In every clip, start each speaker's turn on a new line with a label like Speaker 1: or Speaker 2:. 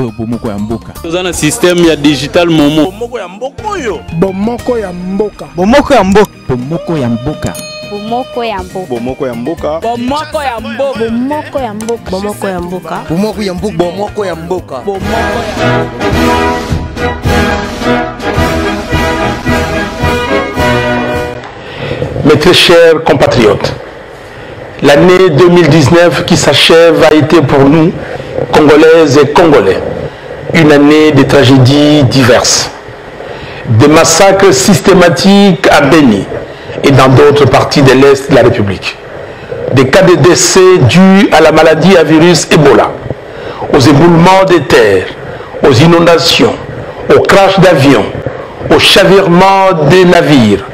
Speaker 1: oyo bomoko ya mboka.
Speaker 2: Toza na système ya digital momo.
Speaker 3: Bomoko ya mboka oyo.
Speaker 4: Bomoko ya mboka.
Speaker 1: Bomoko ya mboka. Bomoko ya mboka.
Speaker 5: Bomoko ya mboka.
Speaker 3: Bomoko ya mboka.
Speaker 4: Bomoko ya mboka.
Speaker 5: Bomoko ya mboka.
Speaker 4: Bomoko ya mboka.
Speaker 6: Bomoko ya mboka. Bomoko ya mboka.
Speaker 4: Bomoko ya
Speaker 7: Mes très chers compatriotes, l'année 2019 qui s'achève a été pour nous, Congolaises et Congolais, une année de tragédies diverses. Des massacres systématiques à Beni et dans d'autres parties de l'Est de la République. Des cas de décès dus à la maladie à virus Ebola, aux éboulements des terres, aux inondations, aux crashs d'avions, aux chavirements des navires,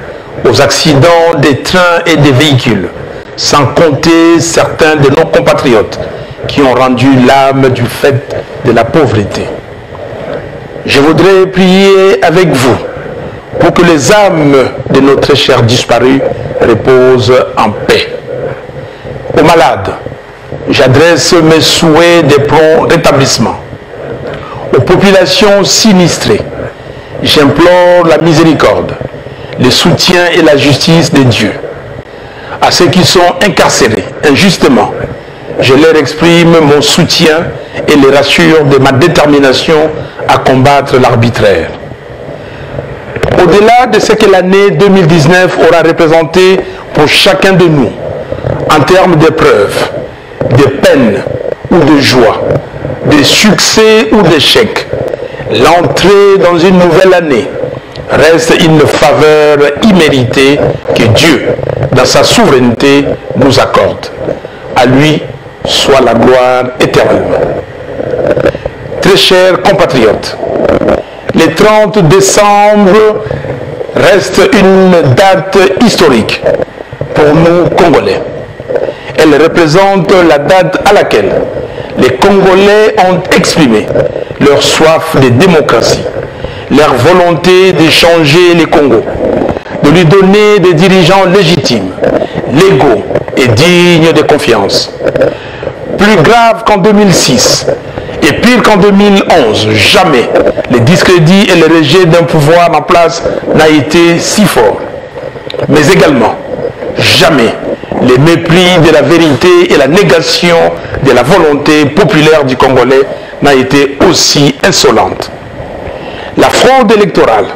Speaker 7: aux accidents des trains et des véhicules, sans compter certains de nos compatriotes qui ont rendu l'âme du fait de la pauvreté. Je voudrais prier avec vous pour que les âmes de nos très chers disparus reposent en paix. Aux malades, j'adresse mes souhaits de prompt rétablissement. Aux populations sinistrées, j'implore la miséricorde, le soutien et la justice de Dieu. À ceux qui sont incarcérés injustement, je leur exprime mon soutien et les rassure de ma détermination à combattre l'arbitraire. Au-delà de ce que l'année 2019 aura représenté pour chacun de nous, en termes d'épreuves, de peines ou de joie, de succès ou d'échecs, l'entrée dans une nouvelle année reste une faveur imméritée que Dieu, dans sa souveraineté, nous accorde. À lui soit la gloire éternellement. Très chers compatriotes, le 30 décembre reste une date historique pour nous Congolais. Elle représente la date à laquelle les Congolais ont exprimé leur soif de démocratie, leur volonté de changer les Congos, de lui donner des dirigeants légitimes, légaux et dignes de confiance. Plus grave qu'en 2006 et pire qu'en 2011, jamais le discrédit et le rejet d'un pouvoir en place n'a été si fort. Mais également, jamais le mépris de la vérité et la négation de la volonté populaire du Congolais n'a été aussi insolente. La fraude électorale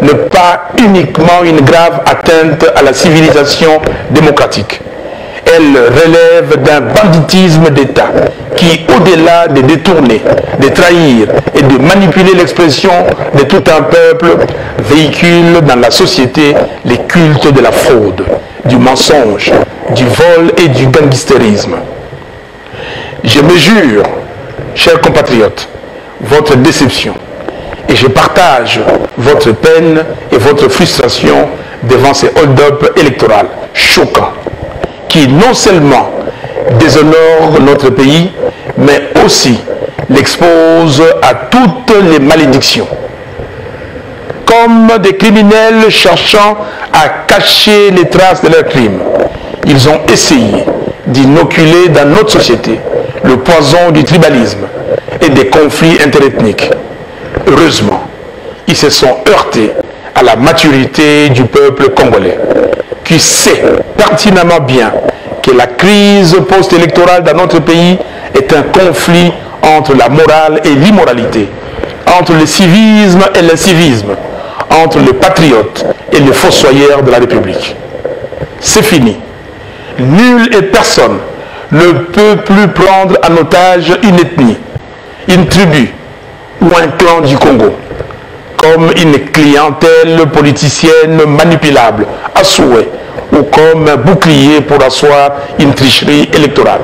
Speaker 7: n'est pas uniquement une grave atteinte à la civilisation démocratique. Elle relève d'un banditisme d'État qui, au-delà de détourner, de trahir et de manipuler l'expression de tout un peuple, véhicule dans la société les cultes de la fraude, du mensonge, du vol et du gangstérisme. Je mesure, chers compatriotes, votre déception et je partage votre peine et votre frustration devant ces hold-up électoraux choquants qui non seulement déshonorent notre pays, mais aussi l'exposent à toutes les malédictions. Comme des criminels cherchant à cacher les traces de leurs crimes, ils ont essayé d'inoculer dans notre société le poison du tribalisme et des conflits interethniques. Heureusement, ils se sont heurtés à la maturité du peuple congolais, qui sait pertinemment bien que la crise post-électorale dans notre pays est un conflit entre la morale et l'immoralité, entre le civisme et l'incivisme, entre les patriotes et les fossoyeurs de la République. C'est fini. Nul et personne ne peut plus prendre en otage une ethnie, une tribu ou un clan du Congo comme une clientèle politicienne manipulable à souhait ou comme un bouclier pour asseoir une tricherie électorale.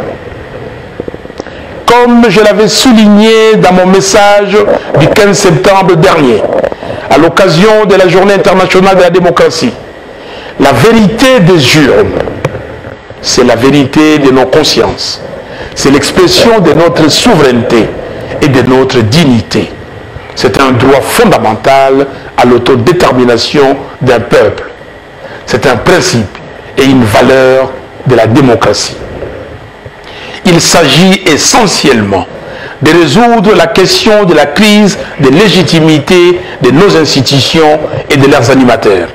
Speaker 7: Comme je l'avais souligné dans mon message du 15 septembre dernier, à l'occasion de la Journée internationale de la démocratie, la vérité des urnes, c'est la vérité de nos consciences. C'est l'expression de notre souveraineté et de notre dignité. C'est un droit fondamental à l'autodétermination d'un peuple. C'est un principe et une valeur de la démocratie. Il s'agit essentiellement de résoudre la question de la crise de légitimité de nos institutions et de leurs animateurs,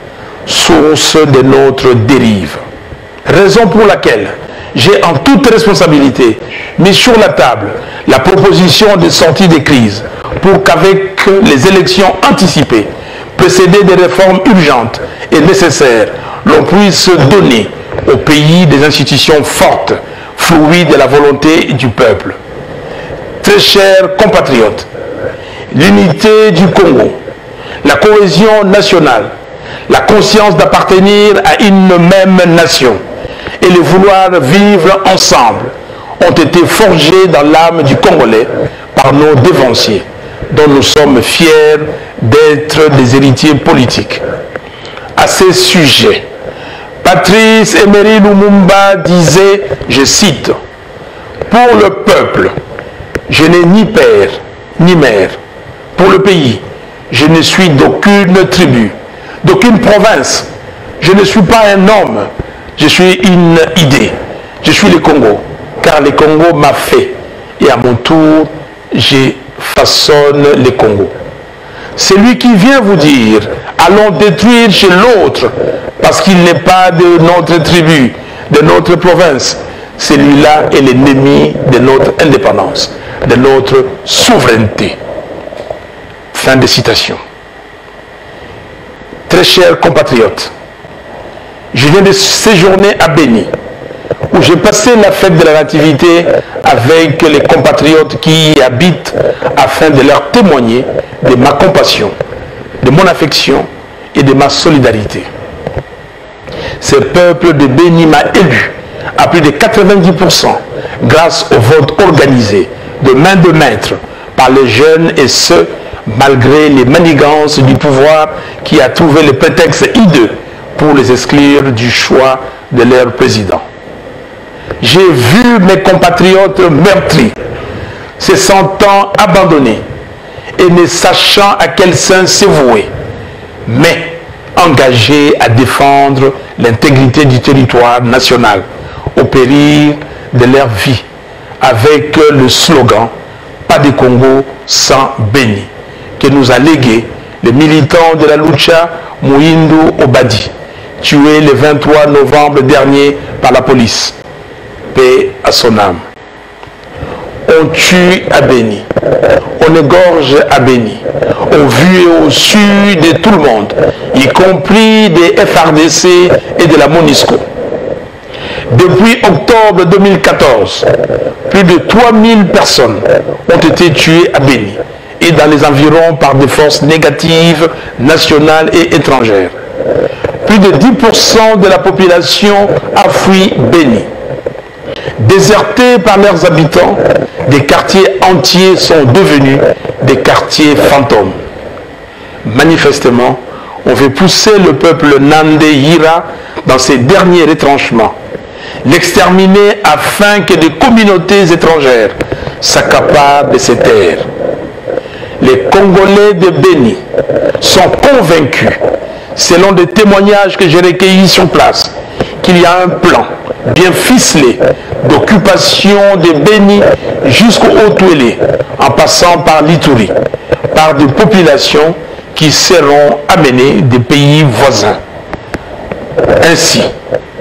Speaker 7: source de notre dérive. Raison pour laquelle j'ai en toute responsabilité mis sur la table la proposition de sortie de crise pour qu'avec les élections anticipées, précédées des réformes urgentes et nécessaires, l'on puisse donner au pays des institutions fortes, fruits de la volonté du peuple. Très chers compatriotes, l'unité du Congo, la cohésion nationale, la conscience d'appartenir à une même nation et le vouloir vivre ensemble ont été forgés dans l'âme du Congolais par nos dévanciers, dont nous sommes fiers d'être des héritiers politiques. À ces sujets, Patrice Emery Lumumba disait, je cite, « Pour le peuple, je n'ai ni père ni mère. Pour le pays, je ne suis d'aucune tribu, d'aucune province. Je ne suis pas un homme, je suis une idée. Je suis le Congo, car le Congo m'a fait. Et à mon tour, je façonne le Congo. » Celui qui vient vous dire, allons détruire chez l'autre, parce qu'il n'est pas de notre tribu, de notre province, celui-là est l'ennemi de notre indépendance, de notre souveraineté. Fin de citation. Très chers compatriotes, je viens de séjourner à Béni, où j'ai passé la fête de la Nativité avec les compatriotes qui y habitent afin de leur témoigner de ma compassion, de mon affection et de ma solidarité. Ce peuple de Béni m'a élu à plus de 90% grâce au vote organisé de main de maître par les jeunes et ceux malgré les manigances du pouvoir qui a trouvé le prétexte hideux pour les exclure du choix de leur président. J'ai vu mes compatriotes meurtris, se sentant abandonnés et ne sachant à quel sein se vouer, mais engagés à défendre l'intégrité du territoire national au péril de leur vie, avec le slogan « Pas de Congo sans Béni » que nous a légué le militant de la Lucha Mouindou Obadi, tué le 23 novembre dernier par la police. Paix à son âme. On tue à Béni, on égorge à Béni, au vu et au su de tout le monde, y compris des FRDC et de la MONUSCO. Depuis octobre 2014, plus de 3000 personnes ont été tuées à Béni et dans les environs par des forces négatives nationales et étrangères. Plus de 10% de la population a fui Béni. Désertés par leurs habitants, des quartiers entiers sont devenus des quartiers fantômes. Manifestement, on veut pousser le peuple Nandé Yira dans ses derniers retranchements, l'exterminer afin que des communautés étrangères s'accaparent de ses terres. Les Congolais de Béni sont convaincus, selon des témoignages que j'ai recueillis sur place, qu'il y a un plan bien ficelé d'occupation de Béni jusqu'au Haut-Touélé, en passant par l'Ituri, par des populations qui seront amenées des pays voisins. Ainsi,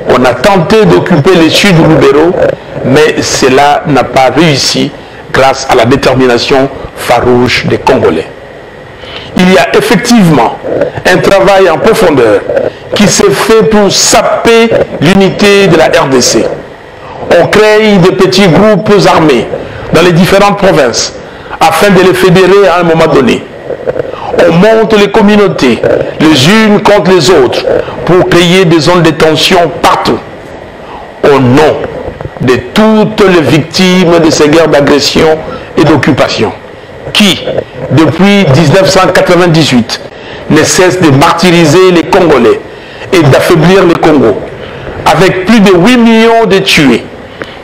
Speaker 7: on a tenté d'occuper le sud du Lubero, mais cela n'a pas réussi grâce à la détermination farouche des Congolais. Il y a effectivement un travail en profondeur qui s'est fait pour saper l'unité de la RDC. On crée des petits groupes armés dans les différentes provinces afin de les fédérer à un moment donné. On monte les communautés les unes contre les autres pour créer des zones de tension partout. Au nom de toutes les victimes de ces guerres d'agression et d'occupation qui, depuis 1998, ne cessent de martyriser les Congolais et d'affaiblir le Congo, avec plus de 8 millions de tués,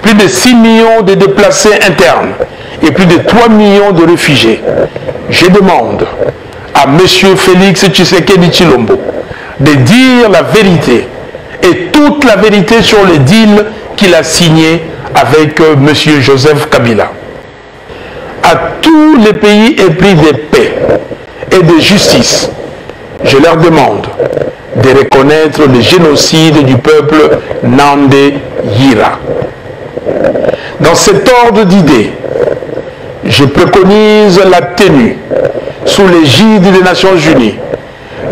Speaker 7: plus de 6 millions de déplacés internes et plus de 3 millions de réfugiés. Je demande à M. Félix Tshisekedi Tshilombo de dire la vérité et toute la vérité sur le deal qu'il a signé avec M. Joseph Kabila. À tous les pays épris de paix et de justice, je leur demande de reconnaître le génocide du peuple Nandé Yira. Dans cet ordre d'idées, je préconise la tenue, sous l'égide des Nations Unies,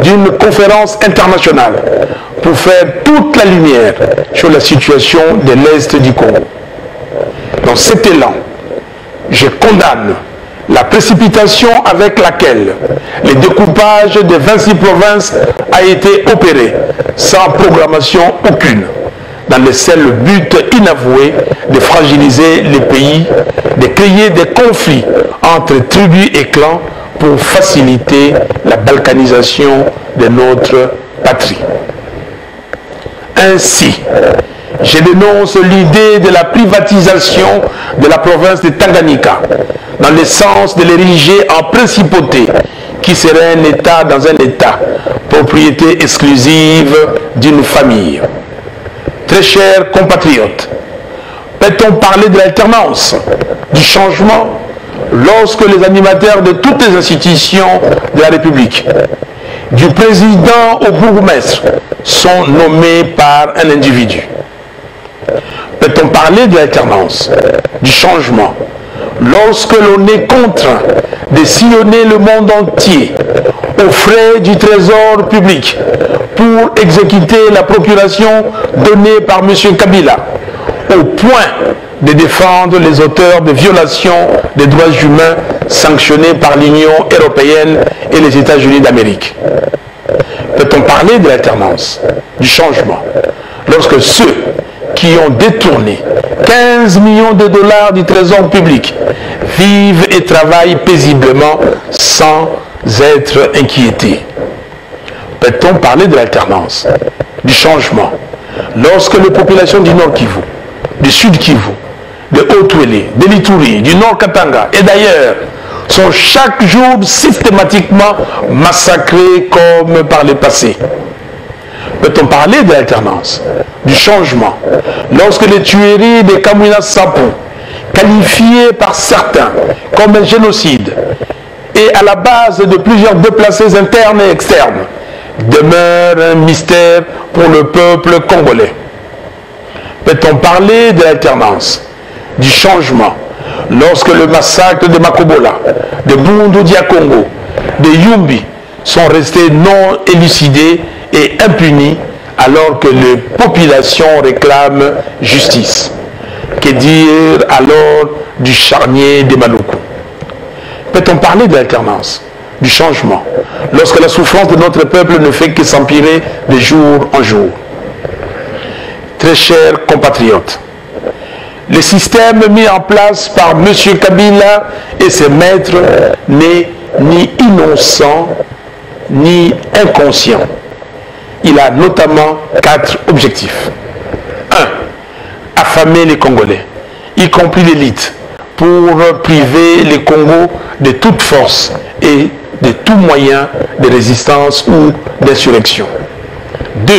Speaker 7: d'une conférence internationale pour faire toute la lumière sur la situation de l'Est du Congo. Dans cet élan, je condamne la précipitation avec laquelle le découpage des 26 provinces a été opéré sans programmation aucune, dans le seul but inavoué de fragiliser les pays, de créer des conflits entre tribus et clans pour faciliter la balkanisation de notre patrie. Ainsi, je dénonce l'idée de la privatisation de la province de Tanganyika, dans le sens de l'ériger en principauté, qui serait un État dans un État, propriété exclusive d'une famille. Très chers compatriotes, peut-on parler de l'alternance, du changement, lorsque les animateurs de toutes les institutions de la République, du président au bourgmestre, sont nommés par un individu? Peut-on parler de l'alternance, du changement, lorsque l'on est contraint de sillonner le monde entier aux frais du trésor public pour exécuter la procuration donnée par M. Kabila, au point de défendre les auteurs de violations des droits humains sanctionnés par l'Union européenne et les États-Unis d'Amérique? Peut-on parler de l'alternance, du changement, lorsque ceux qui ont détourné 15 millions de dollars du trésor public vivent et travaillent paisiblement sans être inquiétés? Peut-on parler de l'alternance, du changement, lorsque les populations du Nord Kivu, du Sud Kivu, de Haut-Ouélé, de l'Ituri, du Nord Katanga et d'ailleurs sont chaque jour systématiquement massacrés comme par le passé? Peut-on parler de l'alternance, du changement, lorsque les tueries de Kamwina Sapu, qualifiées par certains comme un génocide et à la base de plusieurs déplacés internes et externes, demeurent un mystère pour le peuple congolais? Peut-on parler de l'alternance, du changement, lorsque le massacre de Makobola, de Bundu Dia Congo, de Yumbi sont restés non élucidés et impunis alors que les populations réclament justice? Que dire alors du charnier des Maluku? Peut-on parler de l'alternance, du changement, lorsque la souffrance de notre peuple ne fait que s'empirer de jour en jour? Très chers compatriotes, le système mis en place par M. Kabila et ses maîtres n'est ni innocent ni inconscient. Il a notamment 4 objectifs. 1. Affamer les Congolais, y compris l'élite, pour priver les Congos de toute force et de tout moyen de résistance ou d'insurrection. 2.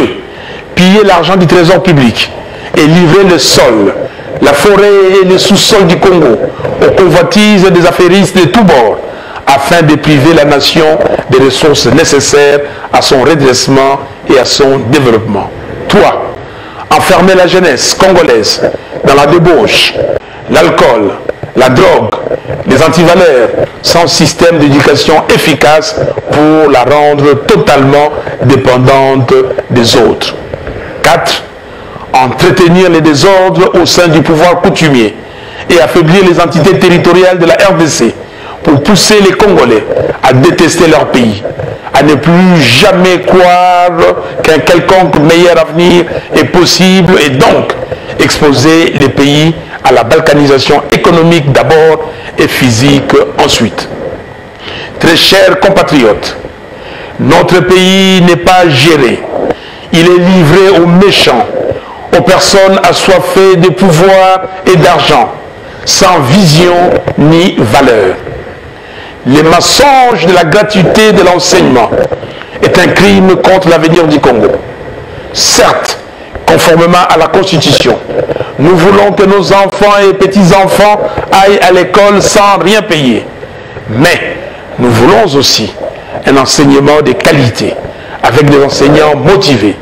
Speaker 7: Piller l'argent du trésor public et livrer le sol, la forêt et le sous-sol du Congo aux convoitises des affairistes de tous bords, afin de priver la nation des ressources nécessaires à son redressement et à son développement. 3. Enfermer la jeunesse congolaise dans la débauche, l'alcool, la drogue, les antivaleurs, sans système d'éducation efficace pour la rendre totalement dépendante des autres. 4. Entretenir les désordres au sein du pouvoir coutumier et affaiblir les entités territoriales de la RDC pour pousser les Congolais à détester leur pays, à ne plus jamais croire qu'un quelconque meilleur avenir est possible et donc exposer les pays à la balkanisation économique d'abord et physique ensuite. Très chers compatriotes, notre pays n'est pas géré. Il est livré aux méchants, aux personnes assoiffées de pouvoir et d'argent, sans vision ni valeur. Le mensonge de la gratuité de l'enseignement est un crime contre l'avenir du Congo. Certes, conformément à la Constitution, nous voulons que nos enfants et petits-enfants aillent à l'école sans rien payer. Mais nous voulons aussi un enseignement de qualité, avec des enseignants motivés,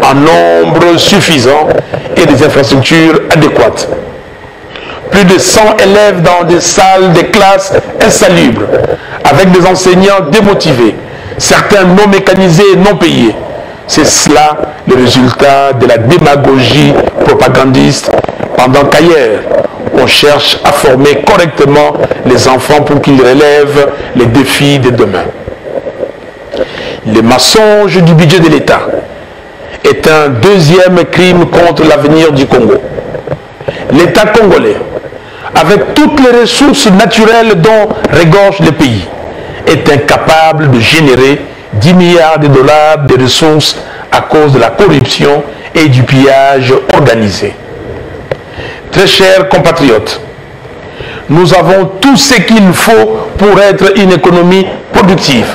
Speaker 7: en nombre suffisant et des infrastructures adéquates. Plus de 100 élèves dans des salles, des classes insalubres, avec des enseignants démotivés, certains non mécanisés et non payés. C'est cela le résultat de la démagogie propagandiste, pendant qu'ailleurs, on cherche à former correctement les enfants pour qu'ils relèvent les défis de demain. Le mensonge du budget de l'État est un deuxième crime contre l'avenir du Congo. L'État congolais, avec toutes les ressources naturelles dont regorge le pays, est incapable de générer 10 milliards de dollars de ressources à cause de la corruption et du pillage organisé. Très chers compatriotes, nous avons tout ce qu'il faut pour être une économie productive,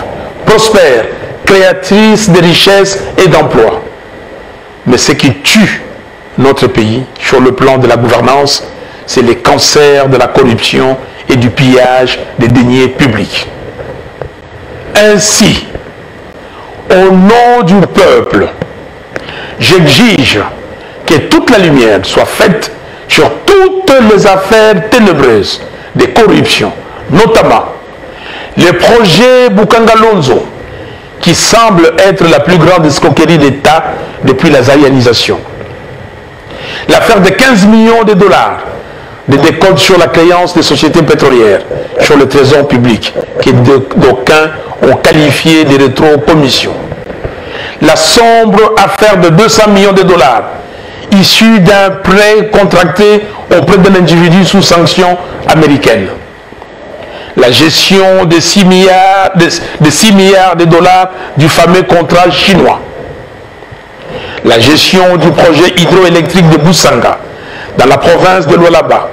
Speaker 7: prospère, créatrice de richesses et d'emplois. Mais ce qui tue notre pays sur le plan de la gouvernance, c'est les cancers de la corruption et du pillage des deniers publics. Ainsi, au nom du peuple, j'exige que toute la lumière soit faite sur toutes les affaires ténébreuses de corruption, notamment le projet Boukangalonzo, qui semble être la plus grande escroquerie d'État depuis la zaïanisation. L'affaire de 15 millions de dollars de décompte sur la créance des sociétés pétrolières, sur le trésor public, que d'aucuns ont qualifié de rétro-commission. La sombre affaire de 200 millions de dollars, issue d'un prêt contracté auprès d'un individu sous sanction américaine. La gestion de 6 milliards de dollars du fameux contrat chinois. La gestion du projet hydroélectrique de Boussanga, dans la province de Lualaba,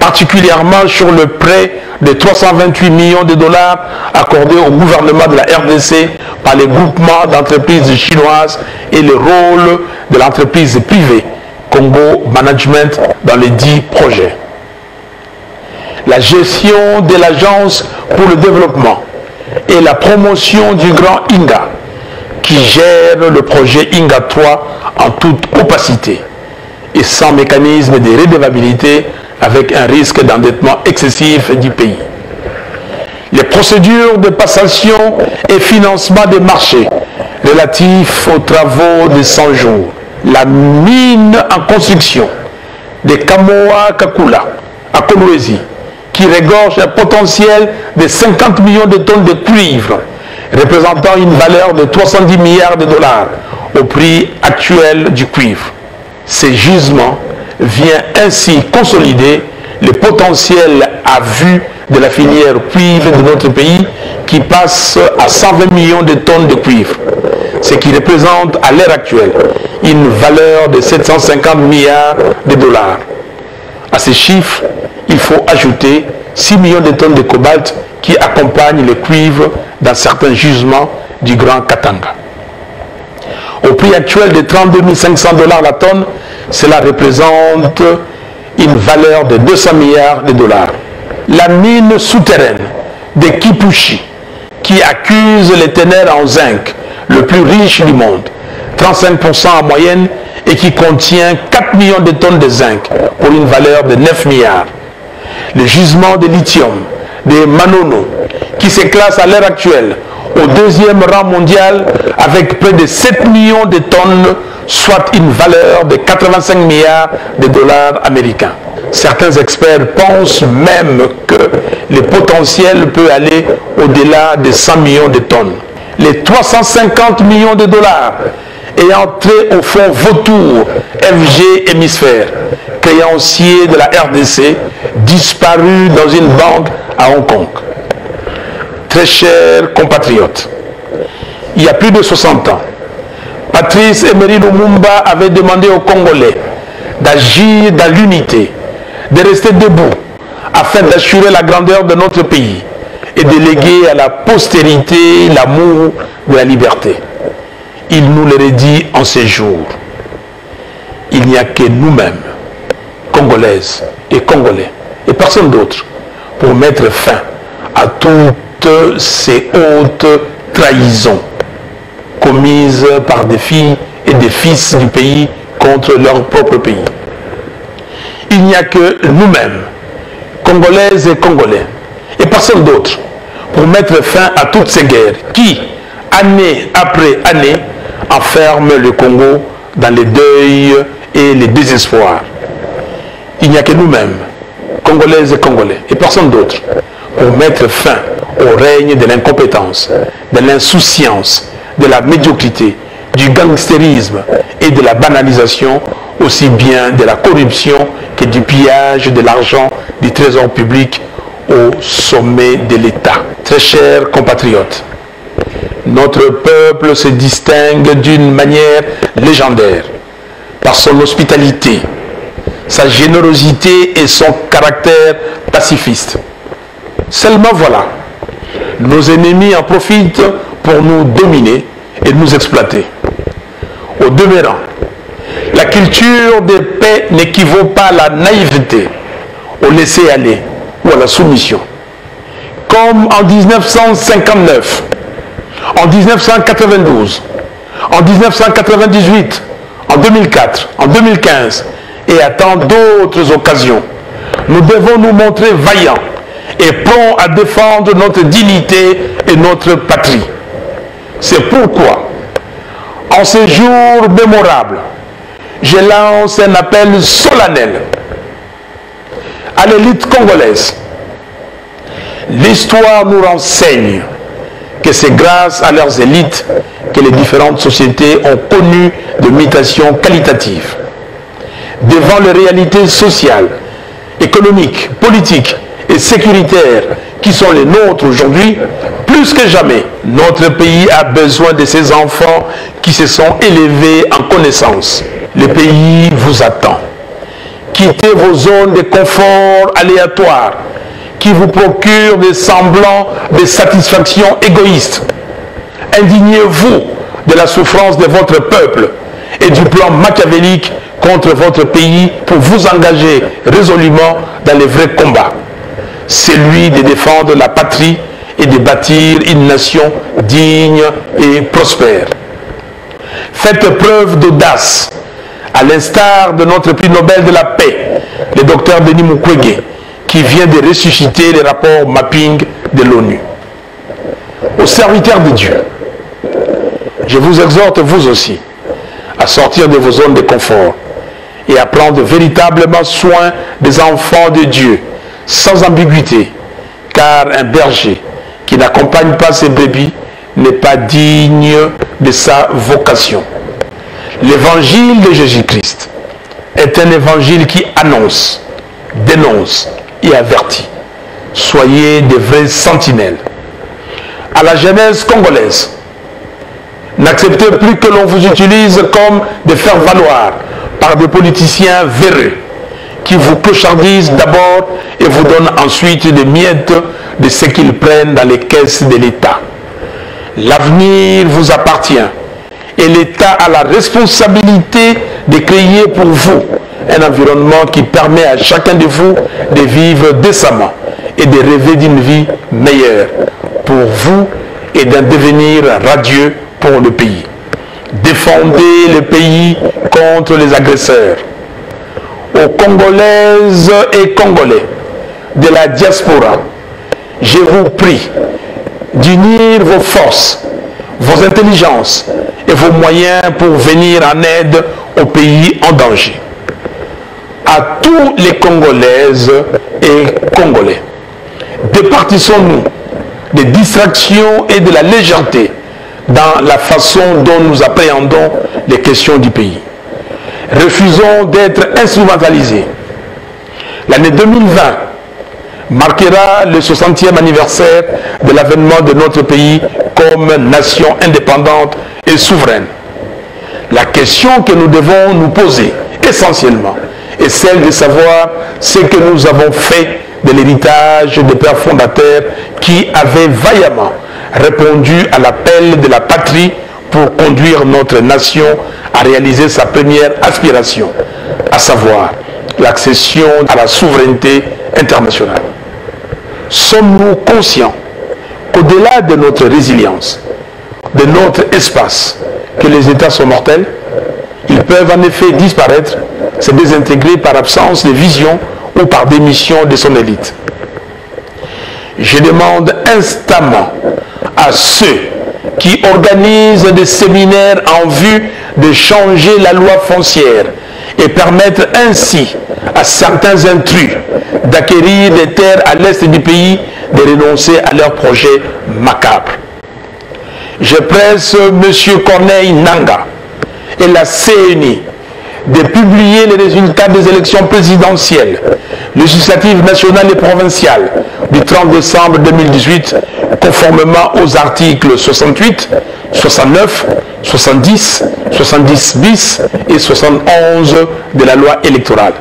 Speaker 7: particulièrement sur le prêt de 328 millions de dollars accordé au gouvernement de la RDC par les groupements d'entreprises chinoises et le rôle de l'entreprise privée Congo Management dans les 10 projets. La gestion de l'Agence pour le développement et la promotion du Grand Inga, qui gère le projet Inga 3 en toute opacité et sans mécanisme de redevabilité, avec un risque d'endettement excessif du pays. Les procédures de passation et financement des marchés relatifs aux travaux de 100 jours. La mine en construction de Kamoa Kakula à Kolwezi, qui regorge un potentiel de 50 millions de tonnes de cuivre, représentant une valeur de 310 milliards de dollars au prix actuel du cuivre. Ces gisements viennent ainsi consolider le potentiel à vue de la filière cuivre de notre pays, qui passe à 120 millions de tonnes de cuivre, ce qui représente à l'heure actuelle une valeur de 750 milliards de dollars. À ces chiffres, il faut ajouter 6 millions de tonnes de cobalt qui accompagnent le cuivre dans certains gisements du Grand Katanga. Au prix actuel de 32 500 dollars la tonne, cela représente une valeur de 200 milliards de dollars. La mine souterraine de Kipushi, qui accuse les ténèbres en zinc, le plus riche du monde, 35% en moyenne, et qui contient 4 millions de tonnes de zinc pour une valeur de 9 milliards. Le gisement de lithium de Manono, qui se classe à l'heure actuelle au deuxième rang mondial avec près de 7 millions de tonnes, soit une valeur de 85 milliards de dollars américains. Certains experts pensent même que le potentiel peut aller au-delà de 100 millions de tonnes. Les 350 millions de dollars ayant trait au fonds Vautour FG Hémisphère, créancier de la RDC, disparu dans une banque à Hong Kong. Très chers compatriotes, il y a plus de 60 ans, Patrice Emery Lumumba avait demandé aux Congolais d'agir dans l'unité, de rester debout afin d'assurer la grandeur de notre pays et de léguer à la postérité l'amour de la liberté. Il nous le redit en ces jours. Il n'y a que nous-mêmes, Congolaises et Congolais, et personne d'autre, pour mettre fin à toutes ces hautes trahisons commises par des filles et des fils du pays contre leur propre pays. Il n'y a que nous-mêmes, Congolaises et Congolais, et personne d'autre, pour mettre fin à toutes ces guerres qui, année après année, enferment le Congo dans les deuils et les désespoirs. Il n'y a que nous-mêmes, Congolaises et Congolais, et personne d'autre, pour mettre fin au règne de l'incompétence, de l'insouciance, de la médiocrité, du gangstérisme et de la banalisation, aussi bien de la corruption que du pillage de l'argent du trésor public au sommet de l'État. Très chers compatriotes, notre peuple se distingue d'une manière légendaire par son hospitalité, sa générosité et son caractère pacifiste. Seulement voilà, nos ennemis en profitent pour nous dominer et nous exploiter. Au demeurant, la culture de paix n'équivaut pas à la naïveté, au laisser-aller ou à la soumission. Comme en 1959, en 1992, en 1998, en 2004, en 2015 et à tant d'autres occasions, nous devons nous montrer vaillants et prompts à défendre notre dignité et notre patrie. C'est pourquoi, en ces jours mémorables, je lance un appel solennel à l'élite congolaise. L'histoire nous renseigne que c'est grâce à leurs élites que les différentes sociétés ont connu de mutations qualitatives. Devant les réalités sociales, économiques, politiques et sécuritaires qui sont les nôtres aujourd'hui, plus que jamais, notre pays a besoin de ces enfants qui se sont élevés en connaissance. Le pays vous attend. Quittez vos zones de confort aléatoires qui vous procurent des semblants de satisfaction égoïste. Indignez-vous de la souffrance de votre peuple et du plan machiavélique contre votre pays pour vous engager résolument dans les vrais combats. Celui de défendre la patrie et de bâtir une nation digne et prospère. Faites preuve d'audace, à l'instar de notre prix Nobel de la paix, le docteur Denis Mukwege, qui vient de ressusciter les rapports mapping de l'ONU. Aux serviteurs de Dieu, je vous exhorte vous aussi à sortir de vos zones de confort et à prendre véritablement soin des enfants de Dieu, sans ambiguïté, car un berger qui n'accompagne pas ses brebis n'est pas digne de sa vocation. L'évangile de Jésus-Christ est un évangile qui annonce, dénonce et avertit. Soyez des vrais sentinelles. À la jeunesse congolaise, n'acceptez plus que l'on vous utilise comme des faire-valoir par des politiciens véreux qui vous clochardisent d'abord et vous donnent ensuite des miettes de ce qu'ils prennent dans les caisses de l'État. L'avenir vous appartient et l'État a la responsabilité de créer pour vous un environnement qui permet à chacun de vous de vivre décemment et de rêver d'une vie meilleure pour vous et d'un devenir radieux pour le pays. Défendez le pays contre les agresseurs. Aux Congolaises et Congolais de la diaspora, je vous prie d'unir vos forces, vos intelligences et vos moyens pour venir en aide aux pays en danger. À tous les Congolaises et Congolais, départissons-nous des distractions et de la légèreté dans la façon dont nous appréhendons les questions du pays. Refusons d'être instrumentalisés. L'année 2020 marquera le 60e anniversaire de l'avènement de notre pays comme nation indépendante et souveraine. La question que nous devons nous poser essentiellement est celle de savoir ce que nous avons fait de l'héritage des pères fondateurs qui avaient vaillamment répondu à l'appel de la patrie pour conduire notre nation à réaliser sa première aspiration, à savoir l'accession à la souveraineté internationale. sommes-nous conscients qu'au-delà de notre résilience, de notre espace, que les États sont mortels? Ils peuvent en effet disparaître, se désintégrer par absence de vision ou par démission de son élite. Je demande instamment à ceux qui organisent des séminaires en vue de changer la loi foncière et permettre ainsi à certains intrus d'acquérir des terres à l'est du pays de renoncer à leurs projets macabres. Je presse M. Corneille Nangaa et la CENI de publier les résultats des élections présidentielles, législatives nationales et provinciales du 30 décembre 2018, conformément aux articles 68, 69, 70, 70 bis et 71 de la loi électorale.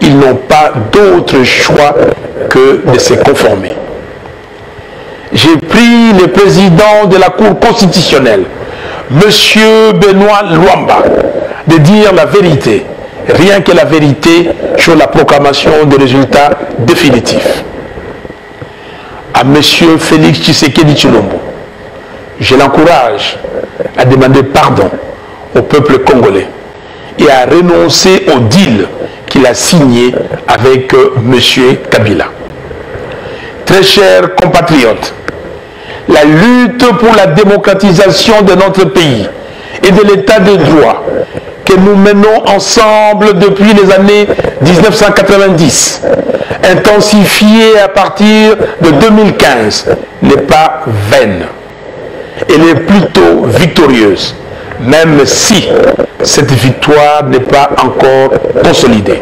Speaker 7: Ils n'ont pas d'autre choix que de se conformer. J'ai pris le président de la Cour constitutionnelle, M. Benoît Luamba, de dire la vérité, rien que la vérité sur la proclamation des résultats définitifs. À M. Félix Tshisekedi Tshilombo, je l'encourage à demander pardon au peuple congolais et à renoncer au deal qu'il a signé avec M. Kabila. Très chers compatriotes, la lutte pour la démocratisation de notre pays et de l'état de droit que nous menons ensemble depuis les années 1990, intensifiée à partir de 2015, n'est pas vaine. Elle est plutôt victorieuse, même si cette victoire n'est pas encore consolidée.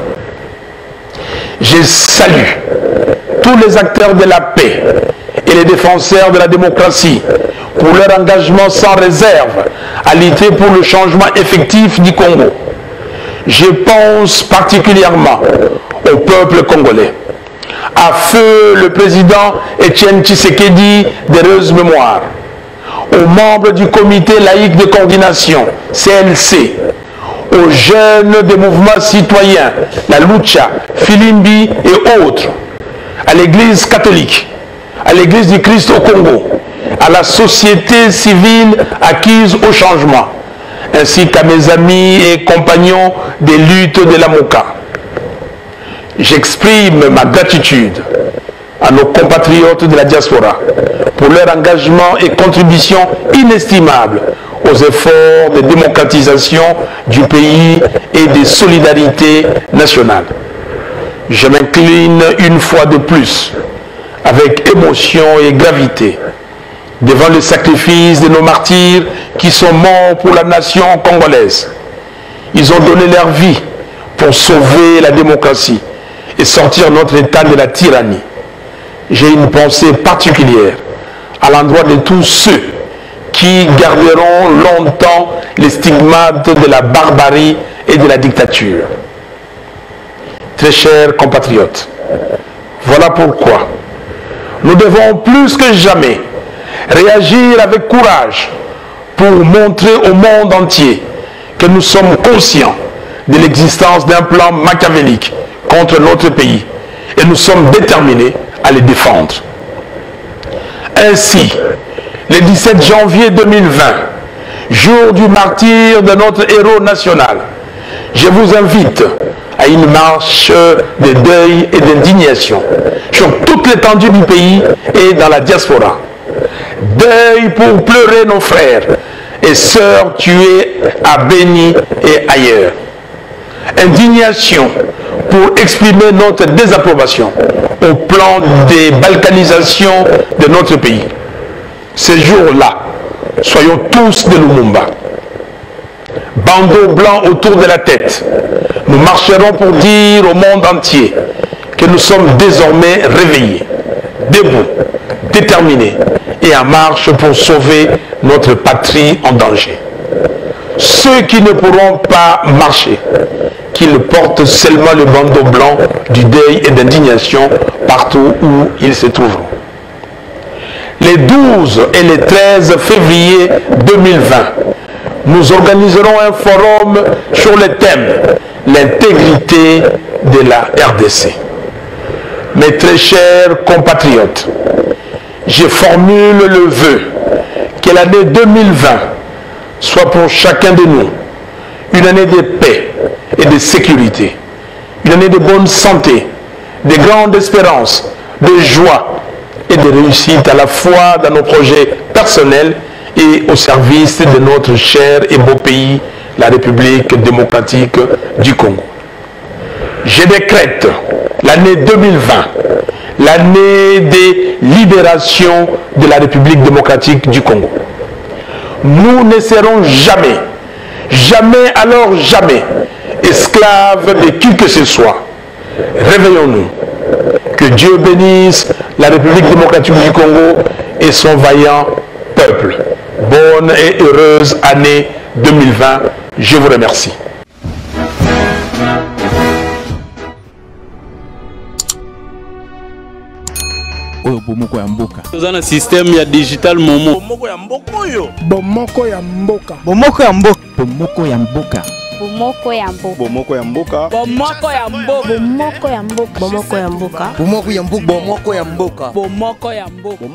Speaker 7: Je salue tous les acteurs de la paix et les défenseurs de la démocratie pour leur engagement sans réserve à lutter pour le changement effectif du Congo. Je pense particulièrement au peuple congolais, à feu le président Etienne Tshisekedi d'heureuse mémoire, aux membres du comité laïque de coordination, CLC, aux jeunes des mouvements citoyens, la Lucha, Filimbi et autres, à l'église catholique, à l'église du Christ au Congo, à la société civile acquise au changement, ainsi qu'à mes amis et compagnons des luttes de la MOCA. J'exprime ma gratitude à nos compatriotes de la diaspora pour leur engagement et contribution inestimables aux efforts de démocratisation du pays et de solidarité nationale. Je m'incline une fois de plus, avec émotion et gravité, devant le sacrifice de nos martyrs qui sont morts pour la nation congolaise. Ils ont donné leur vie pour sauver la démocratie et sortir notre État de la tyrannie. J'ai une pensée particulière à l'endroit de tous ceux qui garderont longtemps les stigmates de la barbarie et de la dictature. Très chers compatriotes, voilà pourquoi nous devons plus que jamais réagir avec courage pour montrer au monde entier que nous sommes conscients de l'existence d'un plan machiavélique contre notre pays et nous sommes déterminés à les défendre. Ainsi, le 17 janvier 2020, jour du martyre de notre héros national, je vous invite à une marche de deuil et d'indignation sur toute l'étendue du pays et dans la diaspora. Deuil pour pleurer nos frères et sœurs tués à Beni et ailleurs. Indignation pour exprimer notre désapprobation au plan de balkanisation de notre pays. Ces jours-là, soyons tous de Lumumba. Bandeau blanc autour de la tête, nous marcherons pour dire au monde entier que nous sommes désormais réveillés, debout, déterminés et en marche pour sauver notre patrie en danger. Ceux qui ne pourront pas marcher, qu'ils portent seulement le bandeau blanc du deuil et d'indignation partout où ils se trouveront. Les 12 et les 13 février 2020, nous organiserons un forum sur le thème « L'intégrité de la RDC ». mes très chers compatriotes, je formule le vœu que l'année 2020 soit pour chacun de nous une année de paix et de sécurité, une année de bonne santé, de grande espérance, de joie et de réussite à la fois dans nos projets personnels et au service de notre cher et beau pays, la République démocratique du Congo. Je décrète l'année 2020, l'année de libération de la République démocratique du Congo. Nous ne serons jamais, jamais alors jamais, esclaves de qui que ce soit. Réveillons-nous. Que Dieu bénisse la République démocratique du Congo et son vaillant peuple. Bonne et heureuse année 2020. Je vous remercie.
Speaker 1: Oyo bomoko ya mboka.
Speaker 2: Toza na système ya digital momo.
Speaker 3: Bomoko ya mboka oyo.
Speaker 4: Bomoko ya mboka.
Speaker 1: Bomoko ya mboka. Bomoko ya mboka.
Speaker 5: Bomoko ya mboka.
Speaker 3: Bomoko ya mboka.
Speaker 4: Bomoko ya mboka.
Speaker 5: Bomoko ya mboka.
Speaker 4: Bomoko ya mboka.
Speaker 6: Bomoko ya mboka.
Speaker 4: Bomoko ya mboka.